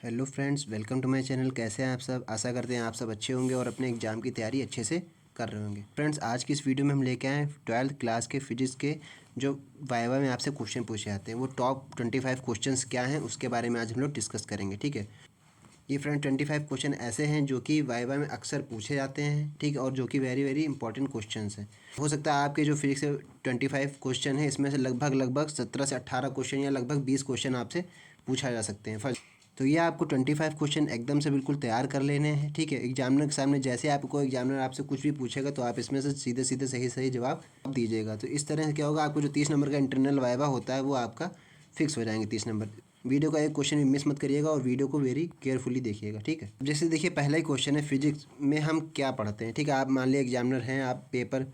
Hello friends, welcome to my channel. कैसे हैं आप सब? आशा करते हैं आप सब अच्छे होंगे और अपने एग्ज़ाम की तैयारी अच्छे से कर रहे होंगे। फ्रेंड्स, आज की इस वीडियो में हम लेके आए हैं 12th क्लास के फिजिक्स के जो वाइवा में आपसे क्वेश्चन पूछे जाते हैं, वो टॉप 25 क्वेश्चंस क्या हैं उसके बारे में आज हम लोग डिस्कस करेंगे। ठीक है, ये फ्रेंड 25 क्वेश्चन ऐसे हैं जो कि वाइवा में अक्सर पूछे जाते हैं, ठीक है, और जो कि वेरी वेरी इंपॉर्टेंट क्वेश्चंस हैं। हो सकता है आपके जो फिजिक्स से 25 क्वेश्चन है इसमें से लगभग 17 से 18 क्वेश्चन या लगभग 20 क्वेश्चन आपसे पूछा जा सकते हैं फर्स्ट। तो ये आपको 25 क्वेश्चन एकदम से बिल्कुल तैयार कर लेने हैं। ठीक है, एग्जामिनर के सामने जैसे आपको एग्जामिनर आपसे कुछ भी पूछेगा तो आप इसमें से सीधे सीधे सही सही जवाब दीजिएगा। तो इस तरह से क्या होगा, आपको जो 30 नंबर का इंटरनल वाइवा होता है वो आपका फिक्स हो जाएंगे 30 नंबर। वीडियो का एक क्वेश्चन भी मिस मत करिएगा और वीडियो को वेरी केयरफुली देखिएगा। ठीक है, जैसे देखिए पहला ही क्वेश्चन है, फिजिक्स में हम क्या पढ़ते हैं। ठीक है, आप मान लिया एग्जामिनर हैं, आप पेपर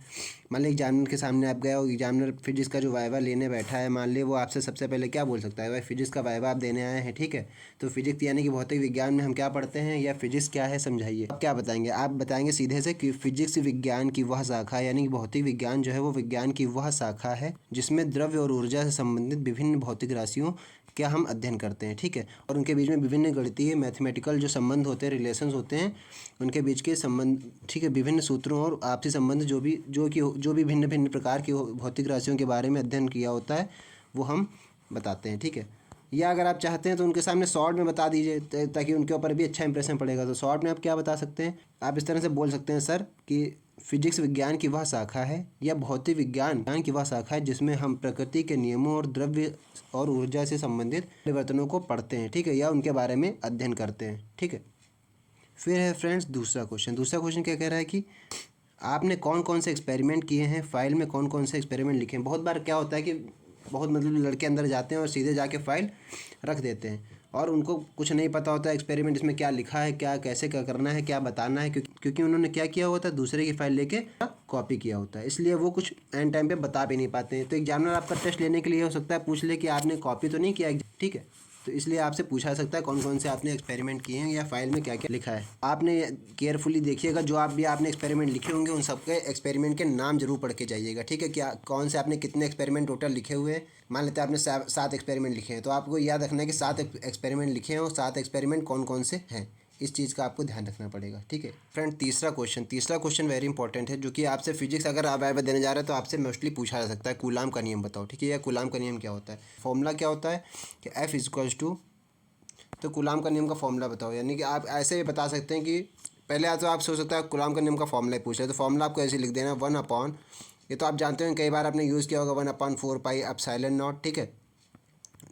मान लिया एग्जामिनर के सामने आप गए और एग्जामिनर फिजिक्स का जो वाइवा लेने बैठा है, मान लिया वो आपसे सबसे पहले क्या बोल सकता है, भाई फिजिक्स का वाइवा आप देने आए हैं। ठीक है, तो फिजिक्स यानी कि भौतिक विज्ञान में हम क्या पढ़ते हैं या फिजिक्स क्या है समझाइए। आप क्या बताएंगे? आप बताएंगे सीधे से कि फिजिक्स विज्ञान की वह शाखा यानी कि भौतिक विज्ञान जो है वो विज्ञान की वह शाखा है जिसमें द्रव्य और ऊर्जा से संबंधित विभिन्न भौतिक राशियों क्या हम अध्ययन करते हैं। ठीक है, और उनके बीच में विभिन्न गणितीय मैथमेटिकल जो संबंध होते हैं, रिलेशंस होते हैं, उनके बीच के संबंध, ठीक है, विभिन्न सूत्रों और आपसी संबंध जो भी भिन्न भिन्न प्रकार की भौतिक राशियों के बारे में अध्ययन किया होता है वो हम बताते हैं। ठीक है, या अगर आप चाहते हैं तो उनके सामने शॉर्ट में बता दीजिए ताकि उनके ऊपर भी अच्छा इंप्रेशन पड़ेगा। तो शॉर्ट में आप क्या बता सकते हैं? आप इस तरह से बोल सकते हैं सर कि फिजिक्स विज्ञान की वह शाखा है या भौतिक विज्ञान की वह शाखा है जिसमें हम प्रकृति के नियमों और द्रव्य और ऊर्जा से संबंधित परिवर्तनों को पढ़ते हैं। ठीक है, या उनके बारे में अध्ययन करते हैं। ठीक है, फिर है फ्रेंड्स दूसरा क्वेश्चन क्या कह रहा है कि आपने कौन कौन से एक्सपेरिमेंट किए हैं, फाइल में कौन कौन से एक्सपेरिमेंट लिखे हैं। बहुत बार क्या होता है कि बहुत मतलब लड़के अंदर जाते हैं और सीधे जाके फाइल रख देते हैं और उनको कुछ नहीं पता होता है एक्सपेरिमेंट इसमें क्या लिखा है, क्या कैसे क्या करना है, क्या बताना है, क्योंकि उन्होंने क्या किया होता है, दूसरे की फाइल लेके कॉपी किया होता है, इसलिए वो कुछ एंड टाइम पे बता भी नहीं पाते हैं। तो एग्जामिनर आपका टेस्ट लेने के लिए हो सकता है पूछ ले कि आपने कॉपी तो नहीं किया। ठीक है, तो इसलिए आपसे पूछा जा सकता है कौन कौन से आपने एक्सपेरिमेंट किए हैं या फाइल में क्या क्या लिखा है। आपने केयरफुली देखिएगा, जो आप भी आपने एक्सपेरिमेंट लिखे होंगे उन सबके एक्सपेरिमेंट के नाम जरूर पढ़ के जाइएगा। ठीक है, क्या कौन से आपने कितने एक्सपेरिमेंट टोटल लिखे हुए हैं। मान लेते हैं आपने 7 एक्सपेरिमेंट लिखे हैं, तो आपको याद रखना है कि 7 एक्सपेरिमेंट लिखे हैं और 7 एक्सपेरिमेंट कौन कौन से हैं, इस चीज़ का आपको ध्यान रखना पड़ेगा। ठीक है फ्रेंड, तीसरा क्वेश्चन वेरी इंपॉर्टेंट है, जो कि आपसे फिजिक्स अगर आप वाइवा देने जा रहे हैं तो आपसे मोस्टली पूछा जा सकता है। कूलाम का नियम बताओ। ठीक है, या कूलाम का नियम क्या होता है, फॉर्मूला क्या होता है कि F इक्वल्स टू, तो कूलाम का नियम का फॉर्मूला बताओ। यानी कि आप ऐसे भी बता सकते हैं कि पहले तो आप सोच सकते हैं कूलाम का नियम का फॉर्मूला ही पूछ रहे हैं, तो फॉर्मूला आपको ऐसे लिख देना 1 अपॉन, ये तो आप जानते हैं कई बार आपने यूज़ किया होगा, 1/4 पाई एप्सिलॉन नॉट। ठीक है,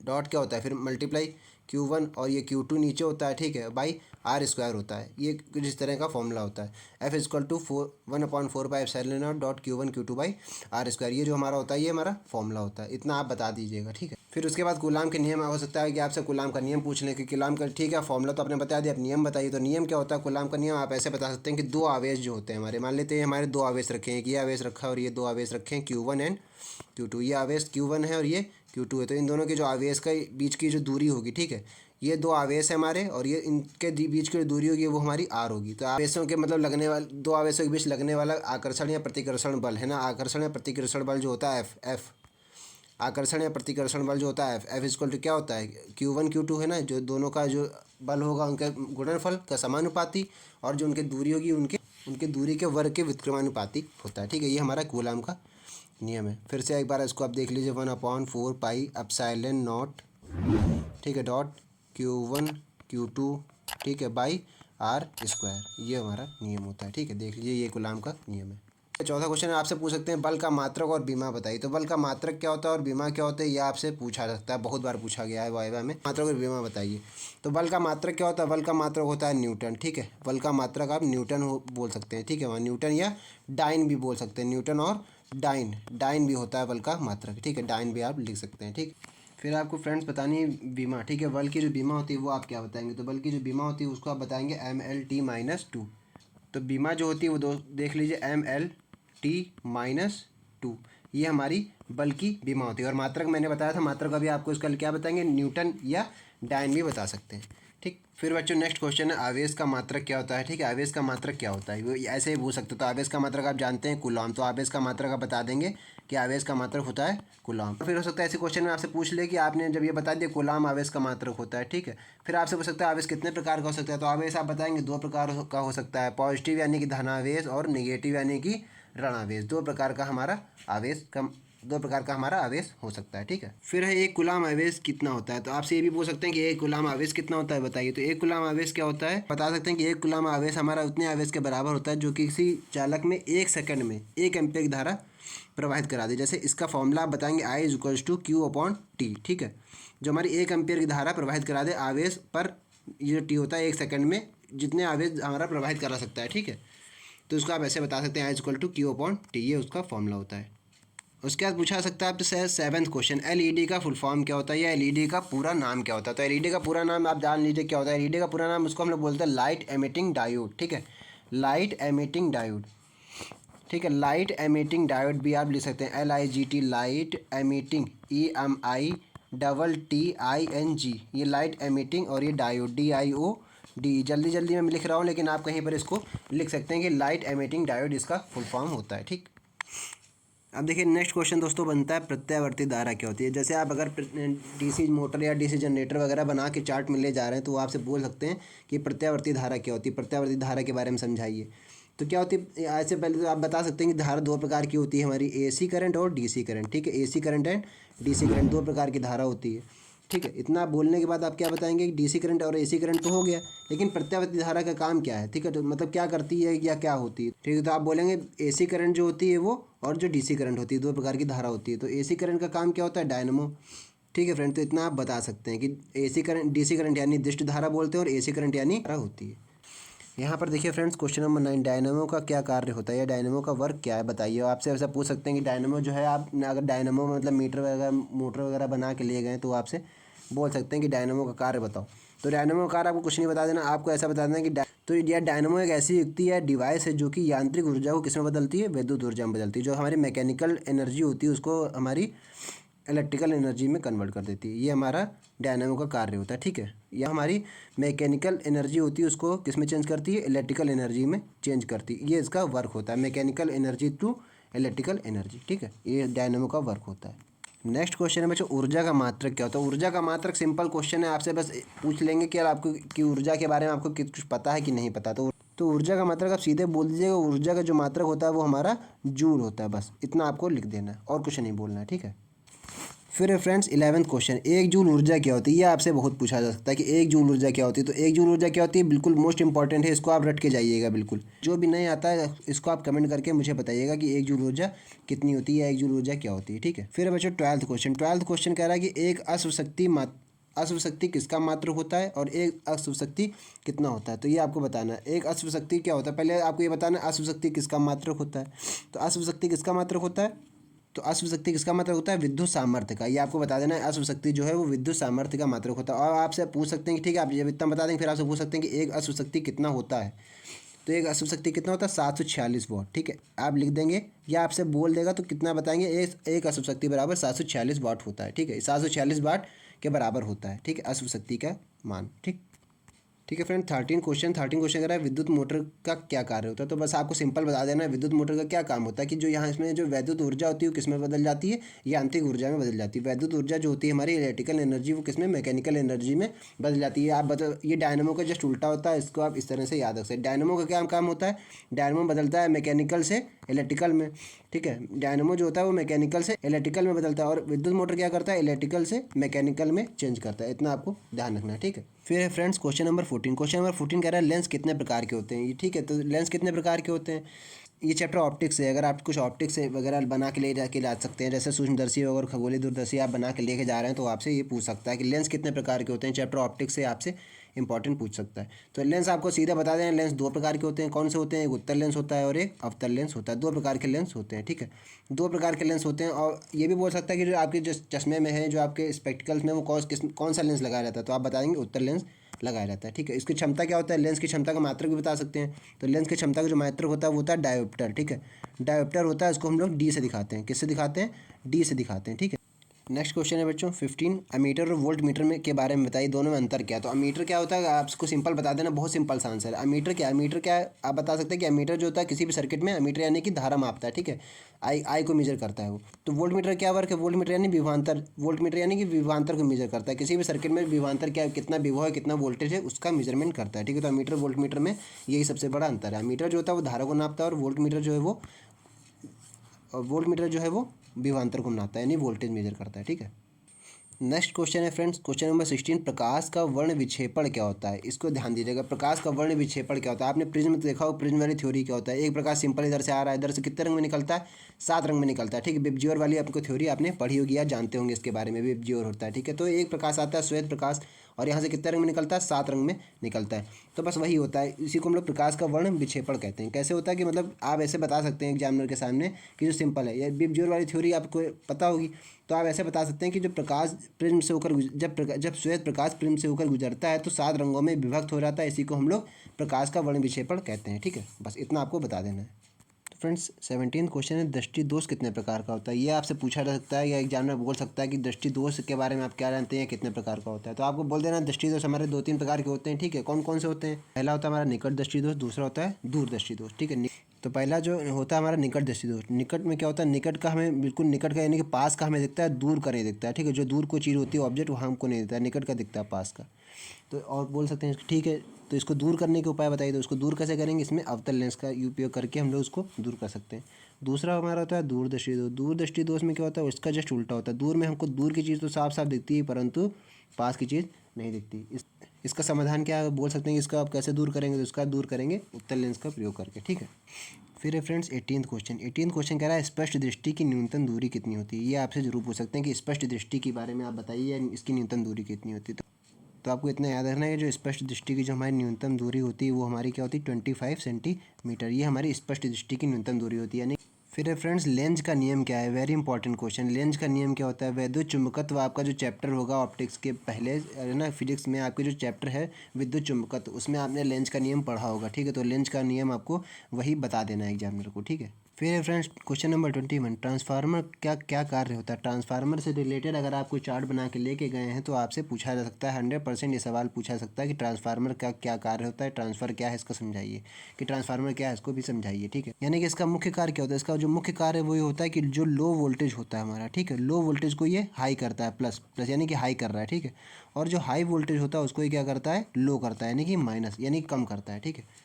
डॉट क्या होता है फिर मल्टीप्लाई Q1 और ये Q2 नीचे होता है। ठीक है, बाई आर स्क्वायर होता है, ये कुछ इस तरह का फॉर्मूला होता है। F equal to 1/4 pi epsilon naught dot Q1 Q2 by r square, ये जो हमारा होता है ये हमारा फॉर्मूला होता है। इतना आप बता दीजिएगा। ठीक है, फिर उसके बाद कूलाम के नियम हो सकता है कि आपसे कूलाम का नियम पूछ लें कि कूलाम का, ठीक है, फॉर्मूला तो आपने बता दिया, अब नियम बताइए। तो नियम क्या होता है कूलाम का नियम? आप ऐसे बता सकते हैं कि दो आवेश जो होते हैं हमारे, मान लेते हैं हमारे 2 आवेश रखे हैं, ये आवेश रखा है और ये 2 आवेश रखे हैं Q1 एंड Q2। ये आवेश Q1 है और ये Q2 है, तो इन दोनों के जो आवेश का बीच की जो दूरी होगी, ठीक है, ये 2 आवेश है हमारे और ये इनके बीच की जो दूरी होगी वो हमारी r होगी। तो आवेशों के मतलब लगने वाले, 2 आवेशों के बीच लगने वाला आकर्षण या प्रतिकर्षण बल है ना, आकर्षण या प्रतिकर्षण बल जो होता है F, आकर्षण या प्रतिकर्षण बल जो होता है F इक्वल टू क्या होता है Q1 Q2 है ना, जो दोनों का जो बल होगा उनके गुणनफल का समानुपाती, और जो उनकी दूरी होगी उनके दूरी के वर्ग के व्युत्क्रमानुपाती होता है। ठीक है, ये हमारा कूलाम का नियम है। फिर से एक बार इसको आप देख लीजिए, 1/4 पाई एप्सिलॉन नॉट, ठीक है, डॉट Q1 Q2, ठीक है, बाई आर स्क्वायर, ये हमारा नियम होता है। ठीक है, देख लीजिए ये कूलाम का नियम है। चौथा क्वेश्चन आपसे पूछ सकते हैं बल का मात्रक और बीमा बताइए। तो बल का मात्रक क्या होता है और बीमा क्या होता है, ये आपसे पूछा जा सकता है, बहुत बार पूछा गया है वाइवा में। मात्रक और बीमा बताइए। तो बल का मात्रक क्या होता है? बल का मात्रक होता है न्यूटन। ठीक है, बल का मात्रक आप न्यूटन बोल सकते हैं। ठीक है, वहाँ न्यूटन या डाइन भी बोल सकते हैं, न्यूटन और डाइन भी होता है बल का मात्रक। ठीक है, डाइन भी आप लिख सकते हैं। ठीक, फिर आपको फ्रेंड्स बतानी है बीमा। ठीक है, बल की जो बीमा होती है वो आप क्या बताएंगे? तो बल की जो बीमा होती है उसको आप बताएंगे MLT-2। तो बीमा जो होती है वो देख लीजिए MLT-2, ये हमारी बल की बीमा होती है। और मात्रक मैंने बताया था, मात्रक अभी आपको इसका क्या बताएंगे, न्यूटन या डायन भी बता सकते हैं। ठीक, फिर बच्चों नेक्स्ट क्वेश्चन है आवेश का मात्रक क्या होता है। ठीक है, आवेश का मात्रक क्या होता है, वो ऐसे ही पूछ सकते हो। तो आवेश का मात्रक आप जानते हैं कूलॉम, तो आवेश का मात्रक आप बता देंगे कि आवेश का मात्रक होता है कूलॉम। फिर हो सकता है ऐसे क्वेश्चन में आपसे पूछ ले कि आपने जब ये बता दिया कूलॉम आवेश का मात्रक होता है। ठीक है, फिर आपसे पूछ सकता है आवेश कितने प्रकार का हो सकता है। तो आवेश आप बताएंगे दो प्रकार का हो सकता है, पॉजिटिव यानी कि धनावेश और निगेटिव यानी कि ऋणावेश। दो प्रकार का हमारा आवेश हो सकता है। ठीक है, फिर है एक कूलॉम आवेश कितना होता है। तो आपसे ये भी पूछ सकते हैं कि एक कूलॉम आवेश कितना होता है, बताइए। तो एक कूलॉम आवेश क्या होता है, बता सकते हैं कि एक कूलॉम आवेश हमारा उतने आवेश के बराबर होता है जो कि किसी चालक में 1 सेकंड में 1 एम्पीयर की धारा प्रवाहित करा दे। जैसे इसका फॉर्मूला आप बताएंगे I = Q/T। ठीक है, जो हमारी 1 एम्पीयर की धारा प्रवाहित करा दे आवेश पर, ये जो टी होता है 1 सेकंड में जितने आवेश हमारा प्रवाहित करा सकता है। ठीक है, तो उसको आप ऐसे बता सकते हैं I = Q/T, ये उसका फॉर्मूला होता है। उसके बाद पूछा सकता है आपसे 7th क्वेश्चन, एलईडी का फुल फॉर्म क्या होता है या एलईडी का पूरा नाम क्या होता है। तो एलईडी का पूरा नाम आप जान लीजिए क्या होता है। एलईडी का पूरा नाम उसको हम लोग बोलते हैं लाइट एमिटिंग डायोड। ठीक है, लाइट एमिटिंग डायोड। ठीक है, लाइट एमिटिंग डायोड भी आप लिख सकते हैं LIGT, लाइट एमिटिंग EMITTING, ये लाइट एमिटिंग, और ये डायोड DIOD। जल्दी जल्दी मैं लिख रहा हूँ लेकिन आप कहीं पर इसको लिख सकते हैं कि लाइट एमिटिंग डायोड इसका फुल फॉर्म होता है। ठीक, अब देखिए नेक्स्ट क्वेश्चन दोस्तों बनता है प्रत्यावर्ती धारा क्या होती है। जैसे आप अगर डीसी मोटर या डीसी जनरेटर वगैरह बना के चार्ट में ले जा रहे हैं तो वो आपसे बोल सकते हैं कि प्रत्यावर्ती धारा क्या होती है, प्रत्यावर्ती धारा के बारे में समझाइए। तो क्या होती है, आज से पहले तो आप बता सकते हैं कि धारा दो प्रकार की होती है हमारी, AC करंट और DC करंट। ठीक है, AC current and DC current, दो प्रकार की धारा होती है। ठीक है, इतना बोलने के बाद आप क्या बताएंगे कि DC करंट और AC करंट तो हो गया, लेकिन प्रत्यावर्ती धारा का काम क्या है। ठीक है, तो मतलब क्या करती है या क्या होती है। ठीक है, तो आप बोलेंगे AC करंट जो होती है वो, और जो DC करंट होती है, दो प्रकार की धारा होती है। तो AC करंट का काम क्या होता है, डायनमो। ठीक है फ्रेंड, तो इतना आप बता सकते हैं कि AC करंट, DC करंट यानी दिष्ट धारा बोलते हैं, और AC करंट यानी धारा होती है। यहाँ पर देखिए फ्रेंड्स क्वेश्चन नंबर 9, डायनमो का क्या कार्य होता है या डायनमो का वर्क क्या है, बताइए। आपसे ऐसा पूछ सकते हैं कि डायनमो जो है, आप अगर डायनमो मतलब मीटर वगैरह मोटर वगैरह बना के लिए गए तो आपसे बोल सकते हैं कि डायनमो का कार्य बताओ। तो डायनमो का कार्य आपको कुछ नहीं बता देना, आपको ऐसा बता देना कि तो यह डायनमो एक ऐसी युक्ति या डिवाइस है जो कि यांत्रिक ऊर्जा को किसमें बदलती है, विद्युत ऊर्जा में बदलती है। जो हमारी मैकेनिकल एनर्जी होती है उसको हमारी इलेक्ट्रिकल एनर्जी में कन्वर्ट कर देती है, ये हमारा डायनामो का कार्य होता है। ठीक है, यह हमारी मैकेनिकल एनर्जी होती है उसको किस में चेंज करती है, इलेक्ट्रिकल एनर्जी में चेंज करती है। ये इसका वर्क होता है, mechanical energy to electrical energy. ठीक है, ये डायनामो का वर्क होता है। नेक्स्ट क्वेश्चन है बच्चों, ऊर्जा का मात्रक क्या होता है। ऊर्जा का मात्रक सिंपल क्वेश्चन है, आपसे बस पूछ लेंगे कि यार आपको कि ऊर्जा के बारे में आपको कुछ पता है कि नहीं पता। तो ऊर्जा का मात्रक आप सीधे बोल दीजिएगा, ऊर्जा का जो मात्रक होता है वो हमारा जूल होता है। बस इतना आपको लिख देना है और कुछ नहीं बोलना है। ठीक है, फिर है फ्रेंड्स 11th क्वेश्चन, एक जूल ऊर्जा क्या होती है। ये आपसे बहुत पूछा जा सकता है कि एक जूल ऊर्जा क्या होती है। तो एक जूल ऊर्जा क्या होती है, बिल्कुल मोस्ट इंपॉर्टेंट है, इसको आप रट के जाइएगा बिल्कुल। जो भी नहीं आता है इसको आप कमेंट करके मुझे बताइएगा कि एक जूल ऊर्जा कितनी होती है, एक जूल ऊर्जा क्या होती है। ठीक है, फिर बच्चों 12th क्वेश्चन कह रहा है कि एक अश्वशक्ति किसका मात्रक होता है और एक अश्वशक्ति कितना होता है। तो ये आपको बताना है, एक अश्वशक्ति क्या होता है। पहले आपको ये बताना है अश्वशक्ति किसका मात्रक होता है। तो अश्वशक्ति किसका मात्रक होता है, तो अश्वशक्ति किसका मात्रक होता है, विद्युत सामर्थ्य का। ये आपको बता देना है, अश्वशक्ति जो है वो विद्युत सामर्थ्य का मात्रक होता है। और आपसे पूछ सकते हैं कि ठीक है आप जब इतना बता देंगे फिर आपसे पूछ सकते हैं कि एक अश्वशक्ति कितना होता है। तो एक अश्वशक्ति कितना होता है, 746 वाट। ठीक है, आप लिख देंगे या आपसे बोल देगा तो कितना बताएंगे, एक अश्वशक्ति बराबर 746 वाट होता है। ठीक है, 746 वाट के बराबर होता है। ठीक है, अश्वशक्ति का मान। ठीक है फ्रेंड, 13th क्वेश्चन कह रहा है विद्युत मोटर का क्या कार्य होता है। तो बस आपको सिंपल बता देना है विद्युत मोटर का क्या काम होता है कि जो यहाँ इसमें जो वैद्युत ऊर्जा होती है वो किसमें बदल जाती है, यांत्रिक ऊर्जा में बदल जाती है। वैद्युत ऊर्जा जो होती है हमारी इलेक्ट्रिकल एनर्जी, वो किसमें, मैकेनिकल एनर्जी में बदल जाती है। आप बता, ये डायनमो का जस्ट उल्टा होता है, इसको आप इस तरह से याद रख सकते हैं। डायनमो का क्या काम होता है, डायनमो बदलता है मैकेनिकल से इलेक्ट्रिकल में। ठीक है, डायनमो जो होता है वो मैकेनिकल से इलेक्ट्रिकल में बदलता है, और विद्युत मोटर क्या करता है, इलेक्ट्रिकल से मैकेनिकल में चेंज करता है। इतना आपको ध्यान रखना है। ठीक है, फिर है फ्रेंड्स क्वेश्चन नंबर 14 कह रहा है लेंस कितने प्रकार के होते हैं। ये ठीक है, तो लेंस कितने प्रकार के होते हैं, ये चैप्टर ऑप्टिक्स है। अगर आप कुछ ऑप्टिक्स वगैरह बना के ले जाके ला सकते हैं, जैसे सूक्ष्मदर्शी और खगोलीय दूरदर्शी आप बना के लेके जा रहे हैं तो आपसे ये पूछ सकता है कि लेंस कितने प्रकार के होते हैं। चैप्टर ऑप्टिक्स से आपसे इंपॉर्टेंट पूछ सकता है। तो लेंस आपको सीधा बता दें, लेंस दो प्रकार के होते हैं। कौन से होते हैं, एक उत्तल लेंस होता है और एक अवतल लेंस होता है। दो प्रकार के लेंस होते हैं। ठीक है, दो प्रकार के लेंस होते हैं। और ये भी बोल सकता है कि जो आपके जो चश्मे में है, जो आपके स्पेक्टिकल्स में, वो कौन सा लेंस लगाया जाता है। तो आप बताएंगे उत्तल लेंस लगाया जाता है। ठीक है, इसकी क्षमता क्या होता है, लेंस की क्षमता का मात्रक भी बता सकते हैं। तो लेंस की क्षमता का जो मात्रक होता है वो होता है डायोप्टर। ठीक है, डायोप्टर होता है, इसको हम लोग डी से दिखाते हैं। किससे दिखाते हैं, डी से दिखाते हैं। ठीक है, नेक्स्ट क्वेश्चन है बच्चों 15 अमीटर और वोल्ट मीटर में के बारे में बताइए, दोनों में अंतर क्या है। तो अमीटर क्या होता है, आप इसको सिंपल बता देना, बहुत सिंपल सा आंसर है। अमीटर क्या है आप बता सकते हैं कि अमीटर जो होता है किसी भी सर्किट में, अमीटर यानी कि धारा मापता है, ठीक है, आई को मेजर करता है वो। तो वोल्ट मीटर क्या वर्क है, वोल्ट मीटर यानी विभवांतर, वोल्ट मीटर यानी कि विभवांतर को मेजर करता है, किसी भी सर्किट में विभवांतर क्या, कितना विभव है, कितना वोल्टेज है, उसका मेजरमेंट करता है, ठीक है। तो अमीटर वोल्ट मीटर में यही सबसे बड़ा अंतर है। अमीटर जो होता है वो धारा को नापता है, और वोल्ट मीटर जो है वो विभवांतर को नापता है, यानी वोल्टेज मेजर करता है, ठीक है। नेक्स्ट क्वेश्चन है फ्रेंड्स, क्वेश्चन नंबर 16, प्रकाश का वर्ण विक्षेपण क्या होता है। इसको ध्यान दीजिएगा, प्रकाश का वर्ण विक्षेपण क्या होता है। आपने प्रिज्म देखा हो, प्रिज्म वाली थ्योरी क्या होता है, एक प्रकाश सिंपल इधर से आ रहा है, इधर से कितने रंग में निकलता है, 7 रंग में निकलता है, ठीक है। विबजियोर वाली आपको थ्योरी आपने पढ़ी होगी या जानते होंगे इसके बारे में, विबजियोर होता है, ठीक है। तो एक प्रकाश आता है श्वेत प्रकाश, और यहाँ से कितने रंग में निकलता है, 7 रंग में निकलता है। तो बस वही होता है, इसी को हम लोग प्रकाश का वर्ण विक्षेपण कहते हैं। कैसे होता है कि मतलब आप ऐसे बता सकते हैं एग्जामिनर के सामने कि जो सिंपल है, या विबजियोर वाली थ्योरी आपको पता होगी, तो आप ऐसे बता सकते हैं कि जो प्रकाश प्रिज्म से होकर जब श्वेत प्रकाश प्रिज्म से होकर गुजरता है तो 7 रंगों में विभक्त हो जाता है, इसी को हम लोग प्रकाश का वर्ण विक्षेपण कहते हैं, ठीक है। बस इतना आपको बता देना है। तो फ्रेंड्स 17 क्वेश्चन है, दृष्टि दोष कितने प्रकार का होता है। ये आपसे पूछा जा सकता है, या एग्जामिनर बोल सकता है कि दृष्टि दोष के बारे में आप क्या जानते हैं, कितने प्रकार का होता है। तो आपको बोल देना दृष्टि दोष हमारे 2-3 प्रकार के होते हैं, ठीक है। कौन कौन से होते हैं, पहला होता है हमारा निकट दृष्टि दोष, दूसरा होता है दूर दृष्टि दोष, ठीक है। तो पहला जो होता है हमारा निकट दृष्टि दोष, निकट में क्या होता है, निकट का हमें बिल्कुल निकट का यानी कि पास का हमें दिखता है, दूर का नहीं दिखता है, ठीक है। जो दूर कोई चीज़ होती है ऑब्जेक्ट, वहाँ हमको नहीं दिखता है, निकट का दिखता है, पास का। तो और बोल सकते हैं ठीक है, तो इसको दूर करने के उपाय बताइए। तो इसको दूर कैसे करेंगे, इसमें अवतल लेंस का उपयोग करके हम लोग उसको दूर कर सकते हैं। दूसरा हमारा होता है दूरदृष्टि दोष। दूरदृष्टि दोष में क्या होता है, उसका जस्ट उल्टा होता है। दूर में हमको दूर की चीज़ तो साफ साफ दिखती है, परंतु पास की चीज़ नहीं दिखती। इसका समाधान क्या है, बोल सकते हैं कि इसका आप कैसे दूर करेंगे। तो इसका दूर करेंगे उत्तल लेंस का प्रयोग करके, ठीक है। फिर है फ्रेंड्स 18 क्वेश्चन कह रहा है स्पष्ट दृष्टि की न्यूनतम दूरी कितनी होती है। ये आपसे जरूर पूछ सकते हैं कि स्पष्ट दृष्टि के बारे में आप बताइए, इसकी न्यूनतम दूरी कितनी होती है। तो आपको इतना याद रखना है कि जो स्पष्ट दृष्टि की जो हमारी न्यूनतम दूरी होती है वो हमारी क्या होती है, 25 सेंटीमीटर। ये हमारी स्पष्ट दृष्टि की न्यूनतम दूरी होती है। यानी फिर है फ्रेंड्स लेंज का नियम क्या है, वेरी इंपॉर्टेंट क्वेश्चन। लेंज का नियम क्या होता है, विद्युत चुंबकत्व। आपका जो चैप्टर होगा ऑप्टिक्स के पहले है ना, फिजिक्स में आपके जो चैप्टर है विद्युत चुंबकत्व, उसमें आपने लेंज का नियम पढ़ा होगा, ठीक है। तो लेंज का नियम आपको वही बता देना है एग्जामिनर को, ठीक है। फिर है फ्रेंड्स क्वेश्चन नंबर 21, ट्रांसफार्मर क्या क्या कार्य होता है। ट्रांसफार्मर से रिलेटेड अगर आप कोई चार्ट बना के लेके गए हैं तो आपसे पूछा जा सकता है, 100% ये सवाल पूछा जा सकता है कि ट्रांसफार्मर का क्या कार्य होता है, ट्रांसफर क्या है इसका समझाइए, कि ट्रांसफार्मर क्या है इसको भी समझाइए, ठीक है। यानी कि इसका मुख्य कार्य क्या होता है, इसका जो मुख्य कार्य है वो ये होता है कि जो लो वोल्टेज होता है हमारा, ठीक है, लो वोल्टेज को ये हाई करता है, प्लस प्लस यानी कि हाई कर रहा है, ठीक है। और जो हाई वोल्टेज होता है उसको ये क्या करता है, लो करता है, यानी कि माइनस यानी कम करता है, ठीक है।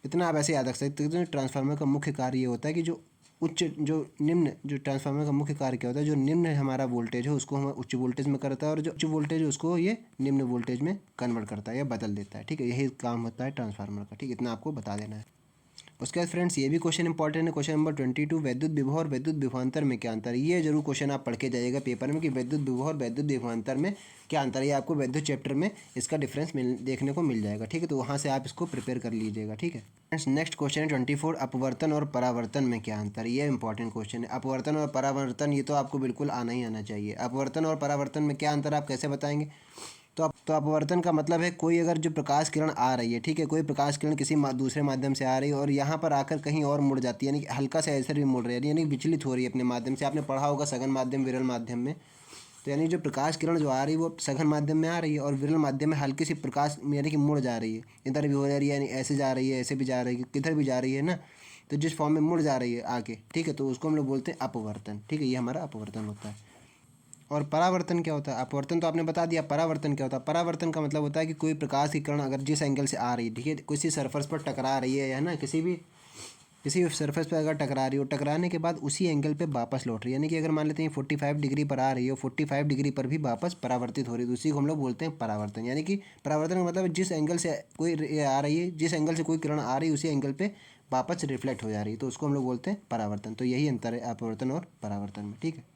इतना आप ऐसे याद रख सकते हैं। ट्रांसफार्मर का मुख्य कार्य ये होता है कि जो ट्रांसफार्मर का मुख्य कार्य क्या होता है, जो निम्न हमारा वोल्टेज है उसको हम उच्च वोल्टेज में करता है, और जो उच्च वोल्टेज है उसको ये निम्न वोल्टेज में कन्वर्ट करता है या बदल देता है, ठीक है। यही काम होता है ट्रांसफार्मर का, ठीक है। इतना आपको बता देना है। उसके बाद फ्रेंड्स ये भी क्वेश्चन इंपॉर्टेंट है, क्वेश्चन नंबर 22, विद्युत विभव और विद्युत विभवांतर में क्या अंतर है। ये जरूर क्वेश्चन आप पढ़ के जाइएगा पेपर में कि विद्युत विभव और विद्युत विभवांतर में क्या अंतर है। ये आपको विद्युत चैप्टर में इसका डिफरेंस देखने को मिल जाएगा, ठीक है। तो वहाँ से आप इसको प्रिपेयर कर लीजिएगा, ठीक है। फ्रेंड्स नेक्स्ट क्वेश्चन है 24, अपवर्तन और परावर्तन में क्या अंतर है। ये इंपॉर्टेंट क्वेश्चन है। अपवर्तन और परावर्तन ये तो आपको बिल्कुल आना ही आना चाहिए। अपवर्तन और परावर्तन में क्या अंतर आप कैसे बताएंगे। तो अपवर्तन का मतलब है कोई अगर जो प्रकाश किरण आ रही है, ठीक है, कोई प्रकाश किरण किसी दूसरे माध्यम से आ रही है और यहाँ पर आकर कहीं और मुड़ जाती है, यानी कि हल्का सा ऐसे भी मुड़ रही है, यानी विचलित हो रही है अपने माध्यम से। आपने पढ़ा होगा सघन माध्यम विरल माध्यम में। तो यानी जो प्रकाश किरण जो आ रही है वो सघन माध्यम में आ रही है, और विरल माध्यम में हल्की सी प्रकाश यानी कि मुड़ जा रही है, इधर भी हो जा रही है, यानी ऐसे जा रही है, ऐसे भी जा रही है, किधर भी जा रही है ना। तो जिस फॉर्म में मुड़ जा रही है आके, ठीक है, तो उसको हम लोग बोलते हैं अपवर्तन, ठीक है। ये हमारा अपवर्तन होता है। और परावर्तन क्या होता है, अपवर्तन तो आपने बता दिया, परावर्तन क्या होता है। परावर्तन का मतलब होता है कि कोई प्रकाश की किरण अगर जिस एंगल से आ रही है, ठीक है, किसी सरफेस पर टकरा रही है ना, किसी भी सरफेस पर अगर टकरा रही हो, टकराने के बाद उसी एंगल पे वापस लौट रही है, यानी कि अगर मान लेते हैं 45 डिग्री पर आ रही हो, 45 डिग्री पर भी वापस परावर्तित हो रही है, तो उसी को हम लोग बोलते हैं परावर्तन। यानी कि परावर्तन का मतलब जिस एंगल से कोई आ रही है, जिस एंगल से कोई किरण आ रही है उसी एंगल पे वापस रिफ्लेक्ट हो जा रही है, तो उसको हम लोग बोलते हैं परावर्तन। तो यही अंतर है अपवर्तन और परावर्तन में, ठीक है।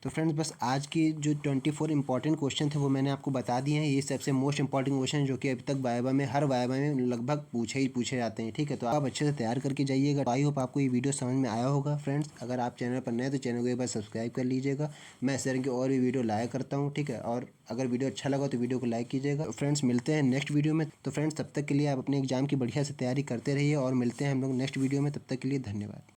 तो फ्रेंड्स बस आज की जो 24 इंपॉर्टेंट क्वेश्चन थे वो मैंने आपको बता दिए हैं। ये सबसे मोस्ट इंपॉर्टेंट क्वेश्चन जो कि अभी तक वाइवा में हर वाइवा में लगभग पूछे जाते हैं, ठीक है। तो आप अच्छे से तैयार करके जाइएगा। आई होप आपको ये वीडियो समझ में आया होगा। फ्रेंड्स अगर आप चैनल पर नए हैं तो चैनल को एक बार सब्सक्राइब कर लीजिएगा। मैं इस तरह की और भी वीडियो लाया करता हूँ, ठीक है। और अगर वीडियो अच्छा लगा तो वीडियो को लाइक कीजिएगा। फ्रेंड्स मिलते हैं नेक्स्ट वीडियो में। तो फ्रेंड्स तब तक के लिए आप अपने एग्जाम की बढ़िया से तैयारी करते रहिए और मिलते हैं हम लोग नेक्स्ट वीडियो में। तब तक के लिए धन्यवाद।